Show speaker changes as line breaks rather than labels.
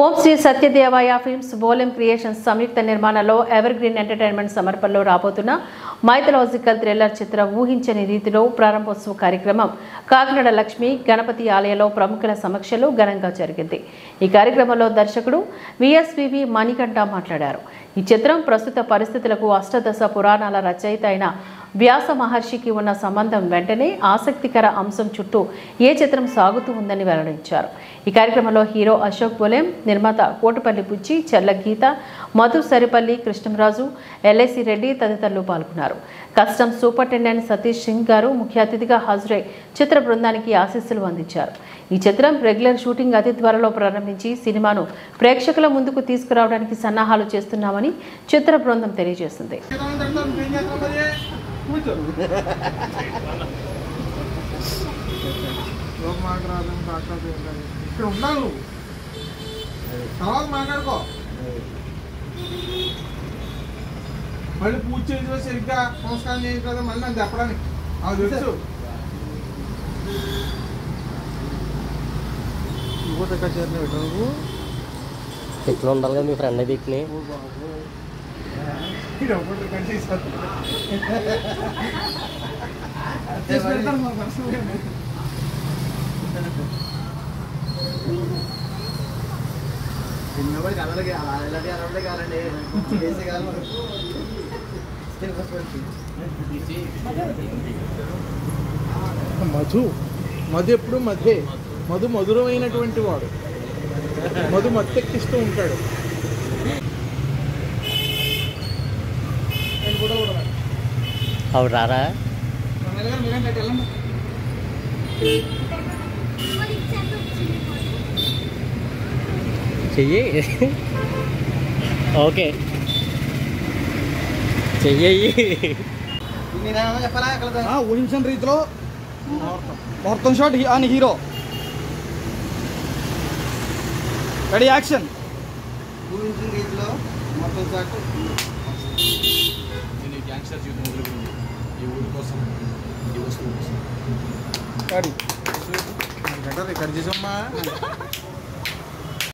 ఓం Shri సత్యదేవాయ films వోలెమ్ creations సంయుక్త నిర్మాణంలో ever green entertainment సమర్పణలో రాబోతున్న మైథలాజికల్ థ్రిల్లర్ చిత్రం ఊహించని రీతిలో ప్రారంభోత్సవ కార్యక్రమం కాకినాడ లక్ష్మి గణపతి ఆలయంలో ప్రముఖుల సమక్షంలో ఘనంగా జరిగింది. ఈ కార్యక్రమంలో దర్శకుడు విఎస్వివి మణికంఠ మాట్లాడారు. ఈ చిత్రం ప్రస్తుత పరిస్థితులకు అష్టదశ పురాణాల రచయిత అయిన వ్యాస మహర్షికి ఉన్న సంబంధం వెంటనే ఆసక్తికర అంశం చుట్టూ ఏ చిత్రం సాగుతూ ఉందని వెల్లడించారు. ఈ కార్యక్రమంలో హీరో అశోక్ బోలెం, నిర్మాత కోటపల్లి బుజ్జి, చెర్ల గీత, మధు సరిపల్లి, కృష్ణంరాజు, ఎల్ఐసి రెడ్డి తదితరులు పాల్గొన్నారు. కస్టమ్స్ సూపరింటెండెంట్ సతీష్ సింగ్ గారు ముఖ్య అతిథిగా హాజరై చిత్ర బృందానికి ఆశీస్సులు అందించారు. ఈ చిత్రం రెగ్యులర్ షూటింగ్ అతి త్వరలో ప్రారంభించి సినిమాను ప్రేక్షకుల ముందుకు తీసుకురావడానికి సన్నాహాలు చేస్తున్నామని చిత్ర బృందం తెలియజేసింది.
మళ్ళీ పూజ చేసి సరిగ్గా సంస్కారం చేయాలి కదా, మళ్ళీ నాకు చెప్పడానికి అది తెలుసు.
ఎట్లా ఉండాలి కదా మీ ఫ్రెండ్ దిక్కుని
మధు ఎప్పుడు మధు మధురమైనటువంటి వాడు. మధు మత్తెక్కిస్తూ ఉంటాడు.
అవును రారా చెయ్యి ఓకే చెయ్యి
ఊహించిన రీతిలో మొత్తం షాట్ అని హీరో రెడీ యాక్షన్. ఊహించిన రీతిలో మొత్తం షాట్ గ్యాంగ్స్టర్ జీవితం మొదలుపెట్టింది. ఈ ఊరి కోసం, ఈ వస్తువు కోసం. ఇక్కడ చేసమ్మా.